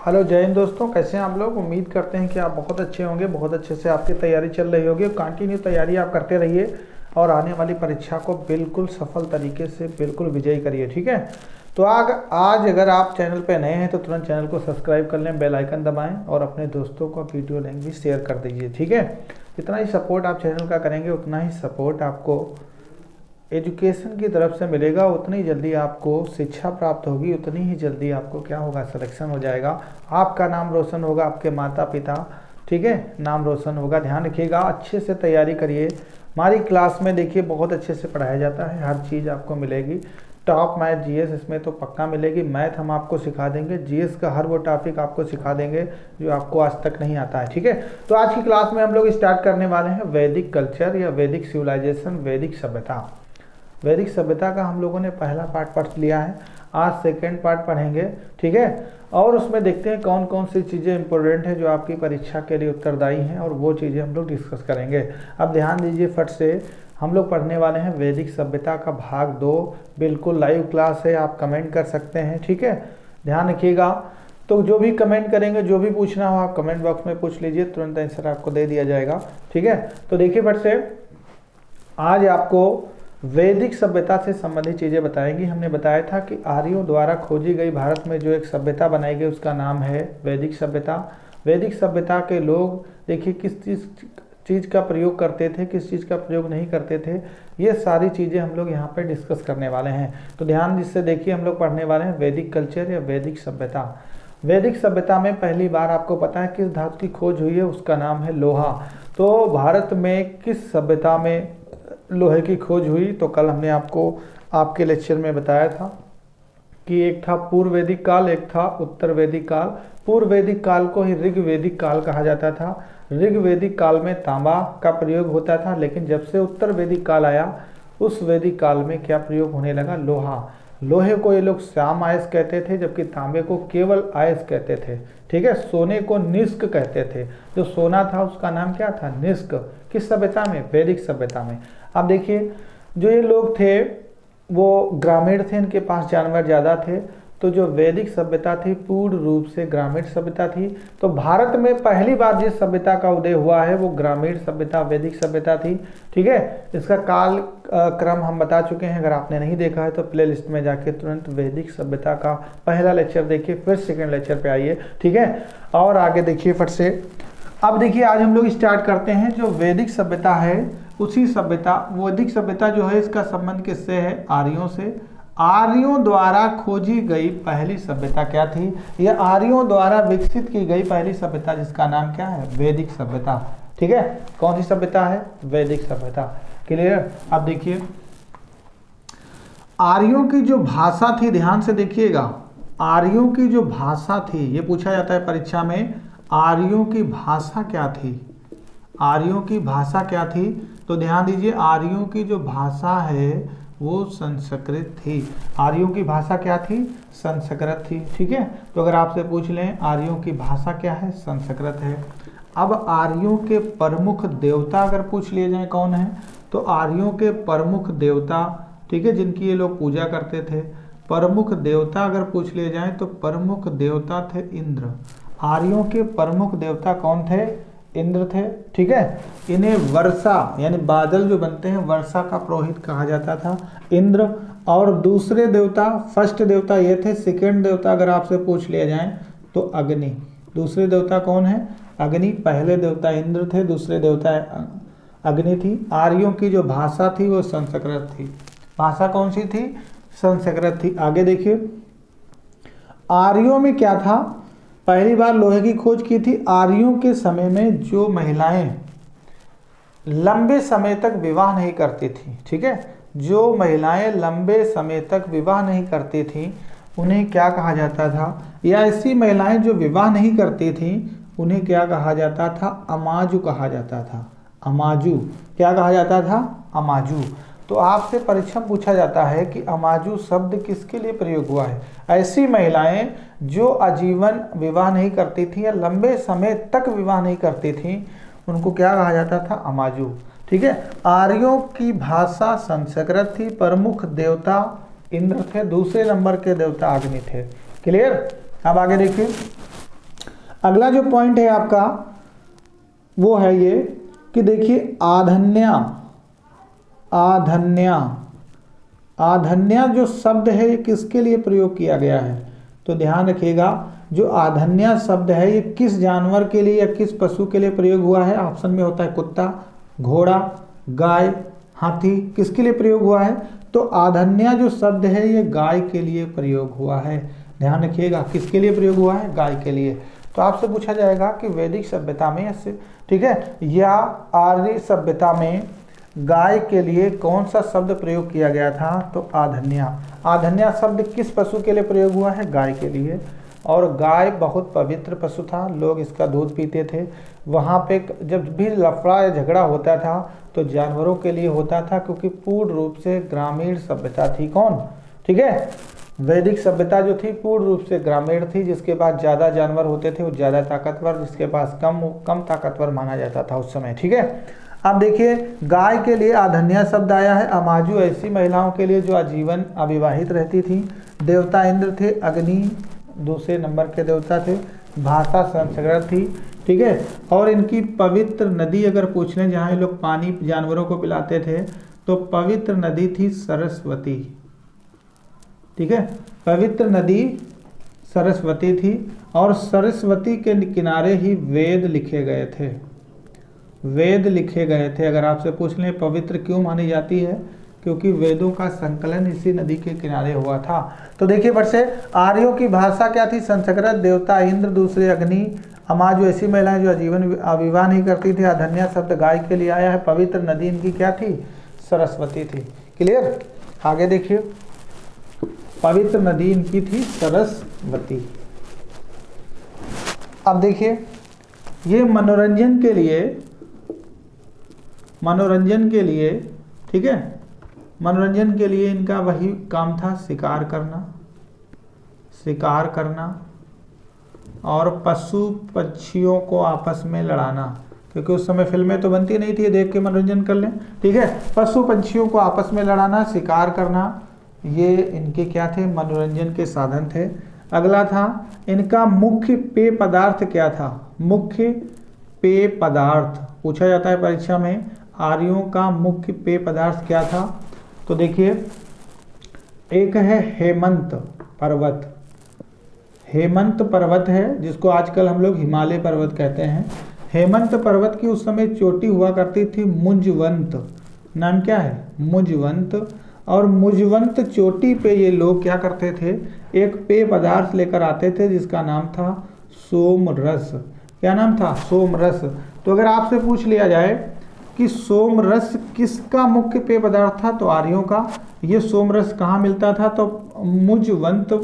Hello जय हिंद दोस्तों, कैसे हैं आप लोग। उम्मीद करते हैं कि आप बहुत अच्छे होंगे। बहुत अच्छे से आपकी तैयारी चल रही होगी। कंटिन्यू तैयारी आप करते रहिए और आने वाली परीक्षा को बिल्कुल सफल तरीके से बिल्कुल विजयी करिए। ठीक है, तो आज अगर आप चैनल पे नए हैं तो तुरंत चैनल को सब्सक्राइब कर लें, बेल आइकन दबाएं और अपने दोस्तों को वीडियो लिंक भी शेयर कर दीजिए। ठीक है, जितना ही सपोर्ट आप चैनल का करेंगे उतना ही सपोर्ट आपको एजुकेशन की तरफ से मिलेगा, उतनी जल्दी आपको शिक्षा प्राप्त होगी, उतनी ही जल्दी आपको क्या होगा, सिलेक्शन हो जाएगा, आपका नाम रोशन होगा, आपके माता पिता ठीक है नाम रोशन होगा। ध्यान रखिएगा, अच्छे से तैयारी करिए। हमारी क्लास में देखिए बहुत अच्छे से पढ़ाया जाता है, हर चीज़ आपको मिलेगी। टॉप मैथ जीएस इसमें तो पक्का मिलेगी। मैथ हम आपको सिखा देंगे, जीएस का हर वो टॉपिक आपको सिखा देंगे जो आपको आज तक नहीं आता है। ठीक है, तो आज की क्लास में हम लोग स्टार्ट करने वाले हैं वैदिक कल्चर या वैदिक सिविलाइजेशन, वैदिक सभ्यता। वैदिक सभ्यता का हम लोगों ने पहला पार्ट पढ़ लिया है, आज सेकंड पार्ट पढ़ेंगे। ठीक है, और उसमें देखते हैं कौन कौन सी चीज़ें इंपॉर्टेंट है जो आपकी परीक्षा के लिए उत्तरदायी हैं, और वो चीज़ें हम लोग डिस्कस करेंगे। अब ध्यान दीजिए, फट से हम लोग पढ़ने वाले हैं वैदिक सभ्यता का भाग 2। बिल्कुल लाइव क्लास है, आप कमेंट कर सकते हैं। ठीक है, ध्यान रखिएगा। तो जो भी कमेंट करेंगे, जो भी पूछना हो आप कमेंट बॉक्स में पूछ लीजिए, तुरंत आंसर आपको दे दिया जाएगा। ठीक है, तो देखिए फट से आज आपको वैदिक सभ्यता से संबंधित चीज़ें बताएंगी। हमने बताया था कि आर्यों द्वारा खोजी गई भारत में जो एक सभ्यता बनाई गई उसका नाम है वैदिक सभ्यता। वैदिक सभ्यता के लोग देखिए किस चीज़ का प्रयोग करते थे, किस चीज़ का प्रयोग नहीं करते थे, ये सारी चीज़ें हम लोग यहाँ पे डिस्कस करने वाले हैं। तो ध्यान जिससे देखिए हम लोग पढ़ने वाले हैं वैदिक कल्चर या वैदिक सभ्यता। वैदिक सभ्यता में पहली बार आपको पता है किस धातु की खोज हुई है, उसका नाम है लोहा। तो भारत में किस सभ्यता में लोहे की खोज हुई, तो कल हमने आपको आपके लेक्चर में बताया था कि एक था पूर्व वैदिक काल, एक था उत्तर वैदिक काल। पूर्व वैदिक काल को ही ऋग वैदिक काल कहा जाता था। ऋग वैदिक काल में तांबा का प्रयोग होता था, लेकिन जब से उत्तर वैदिक काल आया उस वैदिक काल में क्या प्रयोग होने लगा, लोहा। लोहे को ये लोग श्याम आयस कहते थे, जबकि तांबे को केवल आयस कहते थे। ठीक है, सोने को निष्क कहते थे, जो सोना था उसका नाम क्या था, निष्क। किस सभ्यता में, वैदिक सभ्यता में। अब देखिए जो ये लोग थे वो ग्रामीण थे, इनके पास जानवर ज़्यादा थे। तो जो वैदिक सभ्यता थी पूर्ण रूप से ग्रामीण सभ्यता थी। तो भारत में पहली बार जिस सभ्यता का उदय हुआ है वो ग्रामीण सभ्यता, वैदिक सभ्यता थी। ठीक है, इसका काल क्रम हम बता चुके हैं, अगर आपने नहीं देखा है तो प्ले लिस्ट में जाके तुरंत वैदिक सभ्यता का पहला लेक्चर देखिए, फिर सेकेंड लेक्चर पे आइए। ठीक है, और आगे देखिए फट से। अब देखिए आज हम लोग स्टार्ट करते हैं जो वैदिक सभ्यता है उसी सभ्यता, वैदिक सभ्यता जो है इसका संबंध किससे है, आर्यों से। आर्यों द्वारा खोजी गई पहली सभ्यता क्या थी, या आर्यों द्वारा विकसित की गई पहली सभ्यता जिसका नाम क्या है, वैदिक सभ्यता। ठीक है, कौन सी सभ्यता है, वैदिक सभ्यता। क्लियर। अब देखिए आर्यों की जो भाषा थी, ध्यान से देखिएगा, आर्यों की जो भाषा थी, ये पूछा जाता है परीक्षा में, आर्यों की भाषा क्या थी, आर्यों की भाषा क्या थी। तो ध्यान दीजिए, आर्यों की जो भाषा है वो संस्कृत थी। आर्यों की भाषा क्या थी, संस्कृत थी। ठीक है, तो अगर आपसे पूछ लें आर्यों की भाषा क्या है, संस्कृत है। अब आर्यों के प्रमुख देवता अगर पूछ लिए जाए कौन है, तो आर्यों के प्रमुख देवता, ठीक है, जिनकी ये लोग पूजा करते थे, प्रमुख देवता अगर पूछ लिए जाए तो प्रमुख देवता थे इंद्र। आर्यों के प्रमुख देवता कौन थे, इंद्र थे। ठीक है, इन्हें वर्षा यानी बादल जो बनते हैं वर्षा का पुरोहित कहा जाता था, इंद्र। और दूसरे देवता, फर्स्ट देवता ये थे, सेकेंड देवता अगर आपसे पूछ लिया जाए तो अग्नि। दूसरे देवता कौन है, अग्नि। पहले देवता इंद्र थे, दूसरे देवता अग्नि थी। आर्यों की जो भाषा थी वो संस्कृत थी। भाषा कौन सी थी, संस्कृत थी। आगे देखिए आर्यों में क्या था, पहली बार लोहे की खोज की थी। आर्यों के समय में जो महिलाएं लंबे समय तक विवाह नहीं करती थी, ठीक है, जो महिलाएं लंबे समय तक विवाह नहीं करती थी उन्हें क्या कहा जाता था, या ऐसी महिलाएं जो विवाह नहीं करती थी उन्हें क्या कहा जाता था, अमाजू कहा जाता था। अमाजू क्या कहा जाता था, अमाजू। तो आपसे परीक्षा में पूछा जाता है कि अमाजू शब्द किसके लिए प्रयोग हुआ है। ऐसी महिलाएं जो आजीवन विवाह नहीं करती थी या लंबे समय तक विवाह नहीं करती थी उनको क्या कहा जाता था, अमाजू। ठीक है, आर्यों की भाषा संस्कृत थी, प्रमुख देवता इंद्र थे, दूसरे नंबर के देवता अग्नि थे। क्लियर। अब आगे देखिए अगला जो पॉइंट है आपका वो है ये कि देखिए आधन्या, आधन्या, आधन्या जो शब्द है ये किसके लिए प्रयोग किया गया है? तो ध्यान रखिएगा, जो आधन्या शब्द है ये किस जानवर के लिए या किस पशु के लिए प्रयोग हुआ है? ऑप्शन में होता है कुत्ता, घोड़ा, गाय, हाथी। किसके लिए प्रयोग हुआ है? तो आधन्या जो शब्द है ये गाय के लिए प्रयोग हुआ है। ध्यान रखिएगा, किसके लिए प्रयोग हुआ है? गाय के लिए। तो आपसे पूछा जाएगा कि वैदिक सभ्यता में ऐसे, ठीक है, या आर्य सभ्यता में गाय के लिए कौन सा शब्द प्रयोग किया गया था? तो आधन्या। आधन्या शब्द किस पशु के लिए प्रयोग हुआ है? गाय के लिए। और गाय बहुत पवित्र पशु था, लोग इसका दूध पीते थे। वहाँ पे जब भी लफड़ा या झगड़ा होता था तो जानवरों के लिए होता था, क्योंकि पूर्ण रूप से ग्रामीण सभ्यता थी। कौन? ठीक है, वैदिक सभ्यता जो थी पूर्ण रूप से ग्रामीण थी, जिसके पास ज़्यादा जानवर होते थे वो ज़्यादा ताकतवर, जिसके पास कम ताकतवर माना जाता था उस समय। ठीक है, अब देखिए गाय के लिए आधन्या शब्द आया है। अमाजु ऐसी महिलाओं के लिए जो आजीवन अविवाहित रहती थी। देवता इंद्र थे, अग्नि दूसरे नंबर के देवता थे, भाषा संस्कृत थी। ठीक है, और इनकी पवित्र नदी अगर पूछ लें जहाँ ये लोग पानी जानवरों को पिलाते थे तो पवित्र नदी थी सरस्वती। ठीक है, पवित्र नदी सरस्वती थी और सरस्वती के किनारे ही वेद लिखे गए थे। वेद लिखे गए थे। अगर आपसे पूछ लें पवित्र क्यों मानी जाती है? क्योंकि वेदों का संकलन इसी नदी के किनारे हुआ था। तो देखिए बट से आर्यों की भाषा क्या थी? संस्कृत। देवता इंद्र, दूसरे अग्नि। अमाजु ऐसी महिलाएं जो आजीवन विवाह नहीं करती थी। आधन्या शब्द गाय के लिए आया है। पवित्र नदी इनकी क्या थी? सरस्वती थी। क्लियर? आगे देखिए, पवित्र नदी इनकी थी सरस्वती। अब देखिए ये मनोरंजन के लिए, ठीक है, मनोरंजन के लिए इनका वही काम था, शिकार करना और पशु पक्षियों को आपस में लड़ाना, क्योंकि उस समय फिल्में तो बनती नहीं थी, देख के मनोरंजन कर लें। ठीक है, पशु पंछियों को आपस में लड़ाना, शिकार करना, ये इनके क्या थे? मनोरंजन के साधन थे। अगला था इनका मुख्य पेय पदार्थ क्या था? मुख्य पेय पदार्थ पूछा जाता है परीक्षा में, आर्यों का मुख्य पेय पदार्थ क्या था? तो देखिए एक है हेमंत पर्वत। हेमंत पर्वत है जिसको आजकल हम लोग हिमालय पर्वत कहते हैं। हेमंत पर्वत की उस समय चोटी हुआ करती थी मुंजवंत। नाम क्या है? मुंजवंत। और मुंजवंत चोटी पे ये लोग क्या करते थे? एक पेय पदार्थ लेकर आते थे जिसका नाम था सोमरस। क्या नाम था? सोमरस। तो अगर आपसे पूछ लिया जाए कि सोमरस किसका मुख्य पेय पदार्थ था? तो आर्यों का। ये सोमरस कहाँ मिलता था? तो मुंजवंत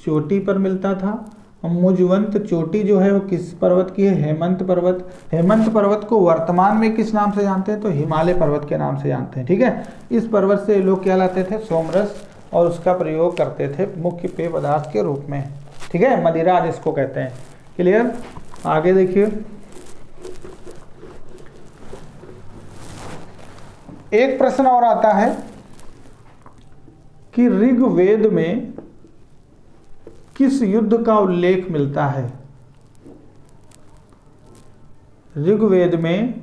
चोटी पर मिलता था। मुंजवंत चोटी जो है वो किस पर्वत की है? हेमंत पर्वत। हेमंत पर्वत को वर्तमान में किस नाम से जानते हैं? तो हिमालय पर्वत के नाम से जानते हैं। ठीक है, इस पर्वत से लोग क्या लाते थे? सोमरस, और उसका प्रयोग करते थे मुख्य पेय पदार्थ के रूप में। ठीक है, मदिरा जिसको कहते हैं। क्लियर? आगे देखिए, एक प्रश्न और आता है कि ऋग्वेद में किस युद्ध का उल्लेख मिलता है? ऋग्वेद में,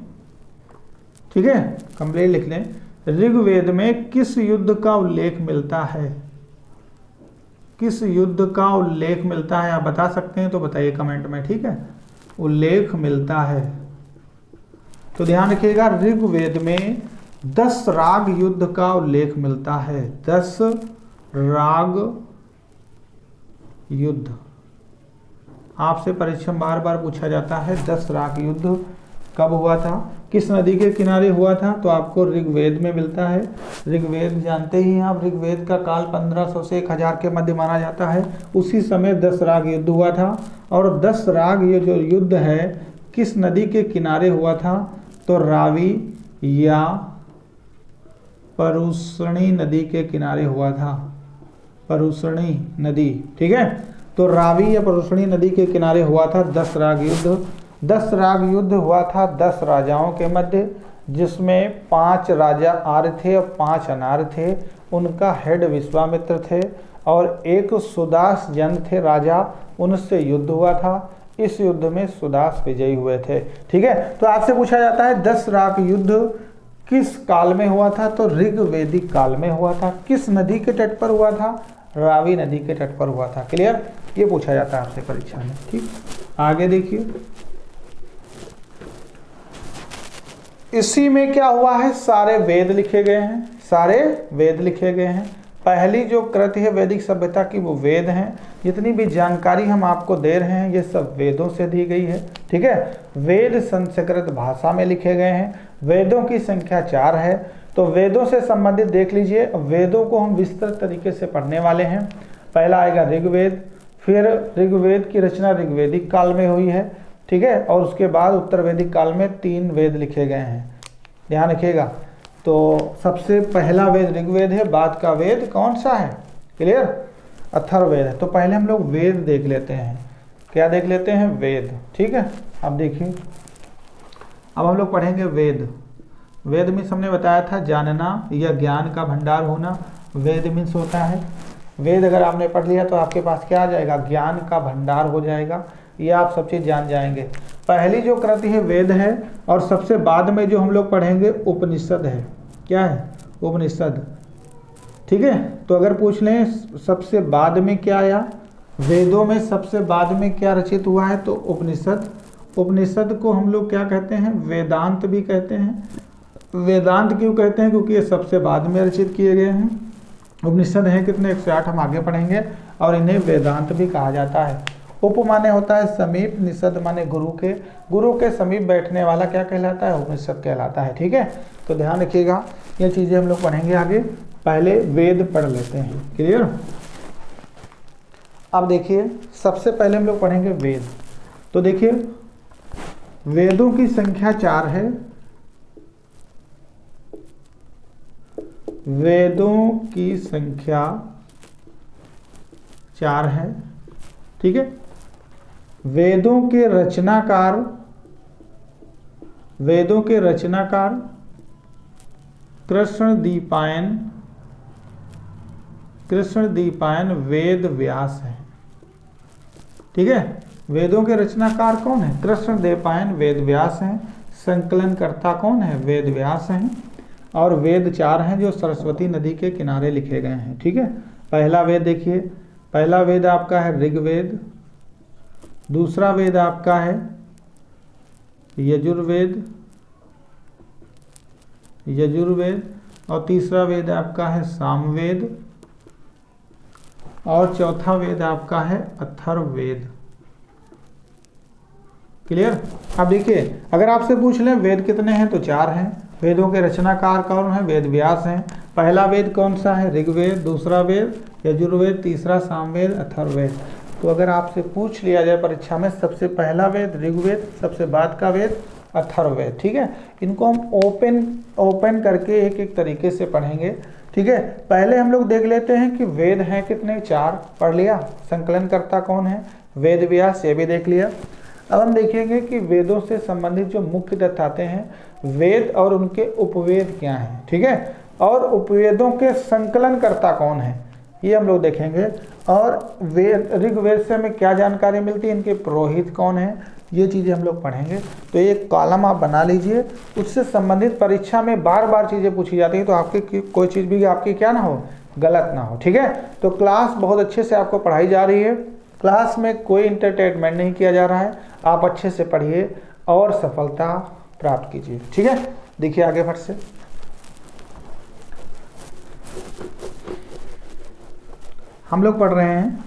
ठीक है, कंप्लीट लिख लें, ऋग्वेद में किस युद्ध का उल्लेख मिलता है? किस युद्ध का उल्लेख मिलता है? आप बता सकते हैं तो बताइए कमेंट में। ठीक है, उल्लेख मिलता है तो ध्यान रखिएगा, ऋग्वेद में 10 राग युद्ध का उल्लेख मिलता है। 10 राग युद्ध आपसे परीक्षा में बार बार पूछा जाता है। 10 राग युद्ध कब हुआ था? किस नदी के किनारे हुआ था? तो आपको ऋग्वेद में मिलता है। ऋग्वेद जानते ही हैं आप, ऋग्वेद का काल 1500 से 1000 के मध्य माना जाता है। उसी समय 10 राग युद्ध हुआ था। और 10 राग ये जो युद्ध है किस नदी के किनारे हुआ था? तो रावी या परुष्णी नदी के किनारे हुआ था। परुष्णी नदी, ठीक है, तो रावी या परुष्णी नदी के किनारे हुआ था 10 राग युद्ध। 10 राग युद्ध हुआ था 10 राजाओं के मध्य, जिसमें 5 राजा आर्य थे और 5 अनार्य थे। उनका हेड विश्वामित्र थे और एक सुदास जन थे राजा, उनसे युद्ध हुआ था। इस युद्ध में सुदास विजयी हुए थे। ठीक है, तो आपसे पूछा जाता है दशराक युद्ध किस काल में हुआ था, तो ऋग्वेदिक काल में हुआ था। किस नदी के तट पर हुआ था, रावी नदी के तट पर हुआ था। क्लियर, ये पूछा जाता है आपसे परीक्षा में। ठीक, आगे देखिए, इसी में क्या हुआ है, सारे वेद लिखे गए हैं, सारे वेद लिखे गए हैं। पहली जो कृति है वैदिक सभ्यता की वो वेद हैं। जितनी भी जानकारी हम आपको दे रहे हैं ये सब वेदों से दी गई है। ठीक है, वेद संस्कृत भाषा में लिखे गए हैं। वेदों की संख्या 4 है। तो वेदों से संबंधित देख लीजिए, वेदों को हम विस्तृत तरीके से पढ़ने वाले हैं। पहला आएगा ऋग्वेद, फिर ऋग्वेद की रचना ऋग्वेदिक काल में हुई है। ठीक है, और उसके बाद उत्तर वैदिक काल में 3 वेद लिखे गए हैं, ध्यान रखिएगा। तो सबसे पहला वेद ऋग्वेद है, बाद का वेद कौन सा है, क्लियर, अथर्ववेद है। तो पहले हम लोग वेद देख लेते हैं, क्या देख लेते हैं, वेद। ठीक है, अब देखिए, अब हम लोग पढ़ेंगे वेद। वेद मीन्स हमने बताया था जानना या ज्ञान का भंडार होना, वेद मीन्स होता है। वेद अगर आपने पढ़ लिया तो आपके पास क्या आ जाएगा, ज्ञान का भंडार हो जाएगा, ये आप सब चीज़ जान जाएंगे। पहली जो कृति है वेद है, और सबसे बाद में जो हम लोग पढ़ेंगे उपनिषद है। क्या है, उपनिषद। ठीक है, तो अगर पूछ लें सबसे बाद में क्या आया, वेदों में सबसे बाद में क्या रचित हुआ है, तो उपनिषद। उपनिषद को हम लोग क्या कहते हैं, वेदांत भी कहते हैं। वेदांत क्यों कहते हैं, क्योंकि ये सबसे बाद में रचित किए गए हैं। उपनिषद हैं कितने, 108 हम आगे पढ़ेंगे, और इन्हें वेदांत भी कहा जाता है। उप माने होता है समीप, निषद माने गुरु के समीप बैठने वाला क्या कहलाता है, उपनिषद कहलाता है। ठीक है, तो ध्यान रखिएगा, ये चीज़ें हम लोग पढ़ेंगे आगे। पहले वेद पढ़ लेते हैं, क्लियर। अब देखिए, सबसे पहले हम लोग पढ़ेंगे वेद। तो देखिए, वेदों की संख्या 4 है। वेदों की संख्या 4 है। ठीक है, वेदों के रचनाकार कृष्णद्वैपायन वेद व्यास है। ठीक है, वेदों के रचनाकार कौन है, कृष्णद्वैपायन वेद व्यास हैं। संकलनकर्ता कौन है, वेद व्यास हैं। और वेद 4 हैं जो सरस्वती नदी के किनारे लिखे गए हैं। ठीक है, पहला वेद देखिए, पहला वेद आपका है ऋग्वेद, दूसरा वेद आपका है यजुर्वेद, और तीसरा वेद आपका है सामवेद, और चौथा वेद आपका है अथर्ववेद। क्लियर। अब देखिए, अगर आपसे पूछ लें वेद कितने हैं, तो 4 हैं। वेदों के रचनाकार कौन है, वेद व्यास हैं। पहला वेद कौन सा है, ऋग्वेद, दूसरा वेद यजुर्वेद, तीसरा सामवेद, अथर्ववेद। तो अगर आपसे पूछ लिया जाए परीक्षा में सबसे पहला वेद ऋग्वेद, सबसे बाद का वेद अथर्ववेद। ठीक है, इनको हम ओपन करके एक एक तरीके से पढ़ेंगे। ठीक है, पहले हम लोग देख लेते हैं कि वेद हैं कितने, 4 पढ़ लिया। संकलनकर्ता कौन है, वेद व्यास, ये भी देख लिया। अब हम देखेंगे कि वेदों से संबंधित जो मुख्य तथ्य आते हैं, वेद और उनके उपवेद क्या हैं। ठीक है, और उपवेदों के संकलनकर्ता कौन है, ये हम लोग देखेंगे। और वेद, ऋग्वेद से हमें क्या जानकारी मिलती है, इनके पुरोहित कौन है, ये चीज़ें हम लोग पढ़ेंगे। तो एक कॉलम आप बना लीजिए, उससे संबंधित परीक्षा में बार बार चीज़ें पूछी जाती हैं, तो आपकी कोई चीज़ भी आपकी क्या ना हो, गलत ना हो। ठीक है, तो क्लास बहुत अच्छे से आपको पढ़ाई जा रही है। क्लास में कोई इंटरटेनमेंट नहीं किया जा रहा है, आप अच्छे से पढ़िए और सफलता प्राप्त कीजिए। ठीक है, देखिए आगे फट से। हम लोग पढ़ रहे हैं,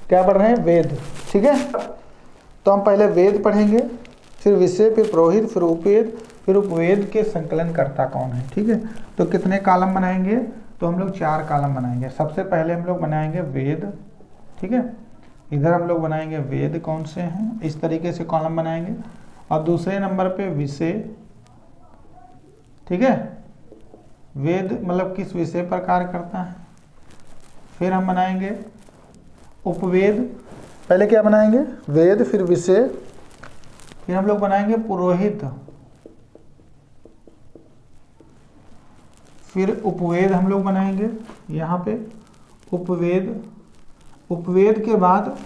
क्या पढ़ रहे हैं, वेद। ठीक है, तो हम पहले वेद पढ़ेंगे, फिर विषय, फिर पुरोहित, फिर उपवेद, फिर उपवेद के संकलनकर्ता कौन है। ठीक है, तो कितने कॉलम बनाएंगे, तो हम लोग 4 कॉलम बनाएंगे। सबसे पहले हम लोग बनाएंगे वेद। ठीक है, इधर हम लोग बनाएंगे वेद कौन से हैं, इस तरीके से कॉलम बनाएंगे। और दूसरे नंबर पे विषय। ठीक है, वेद मतलब किस विषय पर कार्य करता है। फिर हम बनाएंगे उपवेद, पहले क्या बनाएंगे, वेद, फिर विषय, फिर हम लोग बनाएंगे पुरोहित, फिर उपवेद हम लोग बनाएंगे यहाँ पे उपवेद। उपवेद के बाद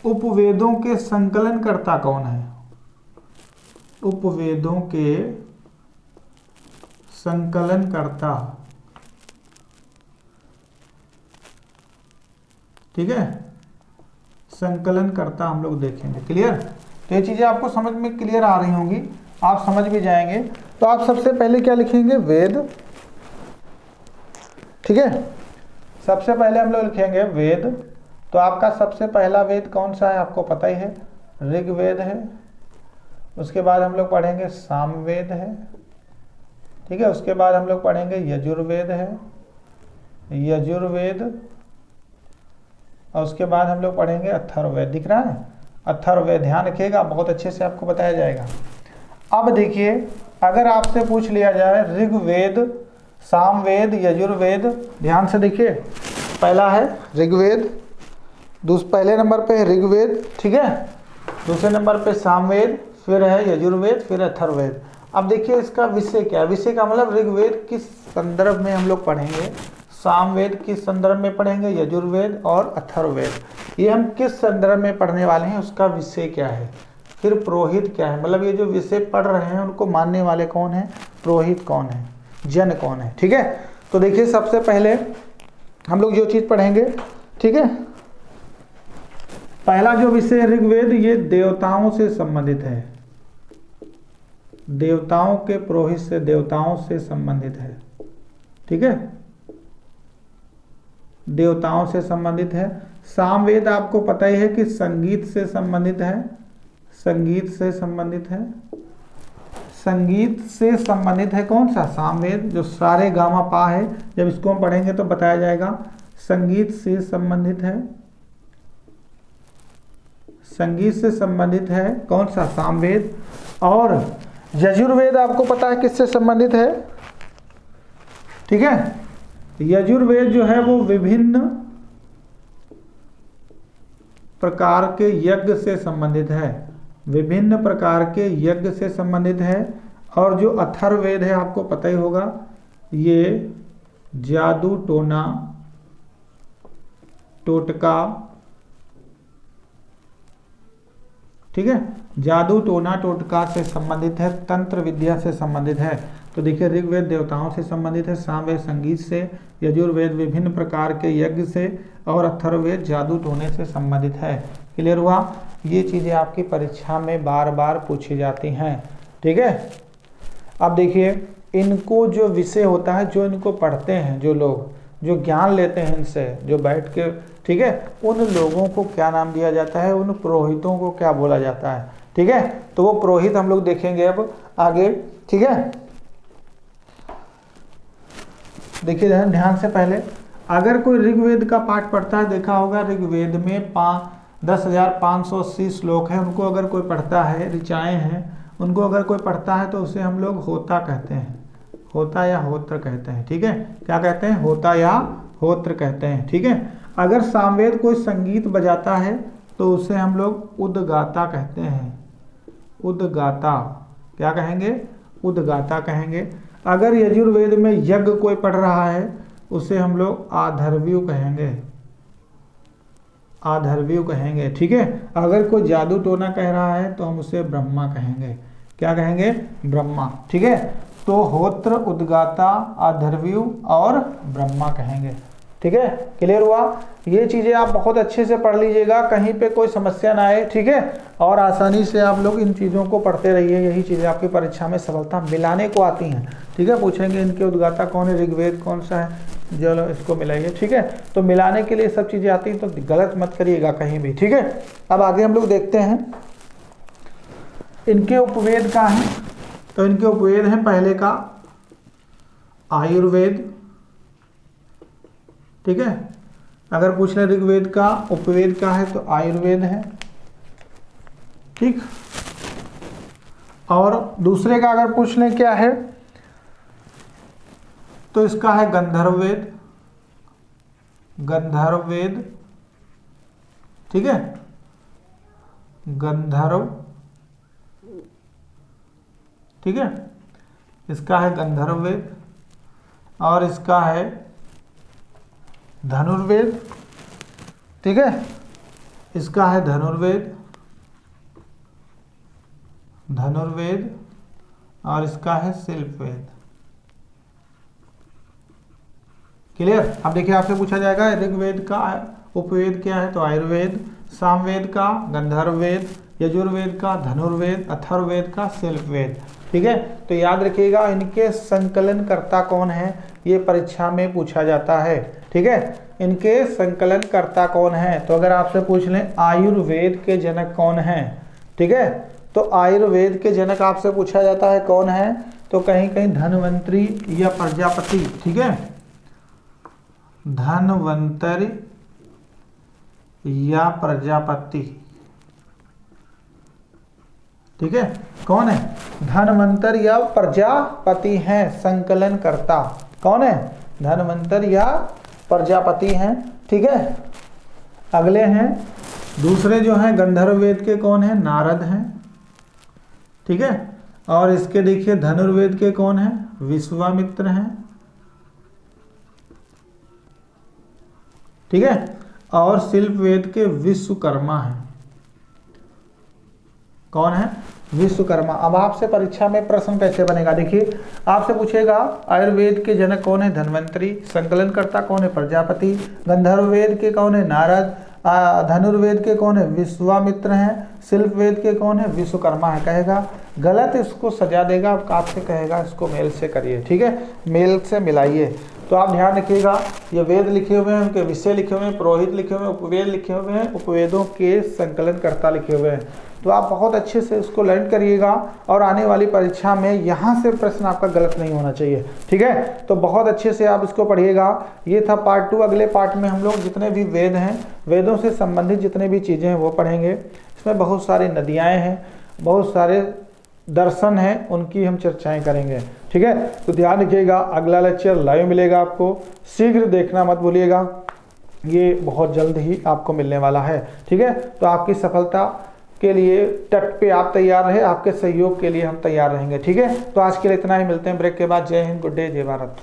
उपवेदों के संकलनकर्ता कौन है? उपवेदों के संकलनकर्ता, ठीक है, संकलनकर्ता हम लोग देखेंगे। क्लियर? तो ये चीजें आपको समझ में क्लियर आ रही होंगी, आप समझ भी जाएंगे। तो आप सबसे पहले क्या लिखेंगे? वेद, ठीक है, सबसे पहले हम लोग लिखेंगे वेद। तो आपका सबसे पहला वेद कौन सा है? आपको पता ही है, ऋग्वेद है। उसके बाद हम लोग पढ़ेंगे सामवेद है, ठीक है। उसके बाद हम लोग पढ़ेंगे यजुर्वेद है, यजुर्वेद। और उसके बाद हम लोग पढ़ेंगे अथर्ववेद। दिख रहा है? अथर्ववेद, ध्यान रखिएगा, बहुत अच्छे से आपको बताया जाएगा। अब देखिए, अगर आपसे पूछ लिया जाए ऋग्वेद, सामवेद, यजुर्वेद, ध्यान से देखिए, पहला है ऋग्वेद, पहले नंबर पे है ऋग्वेद, ठीक है, दूसरे नंबर पे सामवेद, फिर है यजुर्वेद, फिर अथर्ववेद। अब देखिए इसका विषय क्या है? विषय का मतलब ऋग्वेद किस संदर्भ में हम लोग पढ़ेंगे, सामवेद किस संदर्भ में पढ़ेंगे, यजुर्वेद और अथर्ववेद ये हम किस संदर्भ में पढ़ने वाले हैं, उसका विषय क्या है। फिर पुरोहित क्या है, मतलब ये जो विषय पढ़ रहे हैं उनको मानने वाले कौन है, पुरोहित कौन है, जन कौन है, ठीक है। तो देखिए सबसे पहले हम लोग जो चीज पढ़ेंगे, ठीक है, पहला जो विषय ऋग्वेद, ये देवताओं से संबंधित है, देवताओं के पुरोहित से, देवताओं से संबंधित है, ठीक है, देवताओं से संबंधित है। सामवेद आपको पता ही है कि संगीत से संबंधित है, संगीत से संबंधित है, संगीत से संबंधित है कौन सा, सामवेद, जो सारे गामा पा है, जब इसको हम पढ़ेंगे तो बताया जाएगा, संगीत से संबंधित है, संगीत से संबंधित है कौन सा, सामवेद। और यजुर्वेद आपको पता है किससे संबंधित है, ठीक है, यजुर्वेद जो है वो विभिन्न प्रकार के यज्ञ से संबंधित है, विभिन्न प्रकार के यज्ञ से संबंधित है। और जो अथर्ववेद है आपको पता ही होगा, ये जादू टोना टोटका, ठीक है, जादू टोना टोटका से संबंधित है, तंत्र विद्या से संबंधित है। तो देखिए ऋग्वेद देवताओं से संबंधित है, सामवेद संगीत से, यजुर्वेद विभिन्न प्रकार के यज्ञ से, और अथर्ववेद जादू टोने से संबंधित है। क्लियर हुआ? ये चीजें आपकी परीक्षा में बार बार पूछी जाती हैं, ठीक है। अब देखिए इनको जो विषय होता है, जो इनको पढ़ते हैं, जो लोग जो ज्ञान लेते हैं इनसे, जो बैठ के, ठीक है, उन लोगों को क्या नाम दिया जाता है, उन पुरोहितों को क्या बोला जाता है, ठीक है। तो वो पुरोहित हम लोग देखेंगे अब आगे, ठीक है। देखिए ध्यान से, पहले अगर कोई ऋग्वेद का पाठ पढ़ता है, देखा होगा ऋग्वेद में 10,580 श्लोक है, उनको अगर कोई पढ़ता है, ऋचाएँ हैं, उनको अगर कोई पढ़ता है तो उसे हम लोग होता कहते हैं, होता या होत्र कहते हैं, ठीक है। क्या कहते हैं, होता या होत्र कहते हैं, ठीक है। अगर सामवेद कोई संगीत बजाता है तो उसे हम लोग उद्गाता कहते हैं, उद्गाता, क्या कहेंगे, उद्गाता कहेंगे। अगर यजुर्वेद में यज्ञ कोई पढ़ रहा है उसे हम लोग आधर्व्यु कहेंगे, आधर्व्यु कहेंगे, ठीक है। अगर कोई जादू टोना कह रहा है तो हम उसे ब्रह्मा कहेंगे, क्या कहेंगे, ब्रह्मा, ठीक है। तो होत्र, उद्गाता, आधर्व्यु और ब्रह्मा कहेंगे, ठीक है। क्लियर हुआ? ये चीजें आप बहुत अच्छे से पढ़ लीजिएगा, कहीं पे कोई समस्या ना आए, ठीक है। और आसानी से आप लोग इन चीज़ों को पढ़ते रहिए, यही चीज़ें आपकी परीक्षा में सफलता मिलाने को आती हैं, ठीक है। पूछेंगे इनके उद्गाता कौन है, ऋग्वेद कौन सा है, चलो इसको मिलाइए, ठीक है। तो मिलाने के लिए सब चीज़ें आती हैं, तो गलत मत करिएगा कहीं भी, ठीक है। अब आगे हम लोग देखते हैं इनके उपवेद का है। तो इनके उपवेद हैं, पहले का आयुर्वेद, ठीक है। अगर पूछ ले ऋग्वेद का उपवेद का है तो आयुर्वेद है, ठीक। और दूसरे का अगर पूछ लें क्या है तो इसका है गंधर्ववेद, गंधर्ववेद, ठीक है, गंधर्व, ठीक है, इसका है गंधर्ववेद। और इसका है धनुर्वेद, ठीक है, इसका है धनुर्वेद, और इसका है शिल्पवेद। क्लियर। अब देखिए आपसे पूछा जाएगा ऋग्वेद का उपवेद क्या है, तो आयुर्वेद, सामवेद का गंधर्ववेद, यजुर्वेद का धनुर्वेद, अथर्ववेद का शिल्पवेद। ठीक है, तो याद रखिएगा इनके संकलनकर्ता कौन है, ये परीक्षा में पूछा जाता है। ठीक है, इनके संकलनकर्ता कौन है, तो अगर आपसे पूछ लें आयुर्वेद के जनक कौन है, ठीक है, तो आयुर्वेद के जनक आपसे पूछा जाता है कौन है, तो कहीं कहीं धन्वंतरी या प्रजापति। ठीक है, धन्वंतरी या प्रजापति। ठीक है, कौन है, धन्वंतर या प्रजापति हैं संकलनकर्ता। कौन है, धन्वंतर या प्रजापति हैं। ठीक है, अगले हैं दूसरे जो हैं गंधर्ववेद के कौन है, नारद हैं। ठीक है, और इसके देखिए धनुर्वेद के कौन है, विश्वामित्र हैं। ठीक है, और शिल्पवेद के विश्वकर्मा हैं। कौन है, विश्वकर्मा। अब आपसे परीक्षा में प्रश्न कैसे बनेगा, देखिए आपसे पूछेगा आयुर्वेद के जनक कौन है, धन्वंतरी, संकलनकर्ता कौन है, प्रजापति, गंधर्ववेद के कौन है, नारद, धनुर्वेद के कौन है, विश्वामित्र हैं, शिल्पवेद के कौन है, विश्वकर्मा है। कहेगा गलत, इसको सजा देगा, आपसे कहेगा इसको मेल से करिए। ठीक है, मेल से मिलाइए। तो आप ध्यान रखिएगा ये वेद लिखे हुए हैं, उनके विषय लिखे हुए हैं, पुरोहित लिखे हुए हैं, उपवेद लिखे हुए हैं, उपवेदों के संकलनकर्ता लिखे हुए हैं। तो आप बहुत अच्छे से इसको लर्न करिएगा और आने वाली परीक्षा में यहाँ से प्रश्न आपका गलत नहीं होना चाहिए। ठीक है, तो बहुत अच्छे से आप इसको पढ़िएगा। ये था पार्ट 2। अगले पार्ट में हम लोग जितने भी वेद हैं, वेदों से संबंधित जितने भी चीज़ें हैं वो पढ़ेंगे। इसमें बहुत सारी नदियाँ हैं, बहुत सारे दर्शन हैं, उनकी हम चर्चाएं करेंगे। ठीक है, तो ध्यान रखिएगा, अगला लेक्चर लाइव मिलेगा आपको, शीघ्र देखना मत भूलिएगा, ये बहुत जल्द ही आपको मिलने वाला है। ठीक है, तो आपकी सफलता के लिए तट पे आप तैयार रहे, आपके सहयोग के लिए हम तैयार रहेंगे। ठीक है, तो आज के लिए इतना ही, मिलते हैं ब्रेक के बाद। जय हिंद, गुड डे, जय भारत।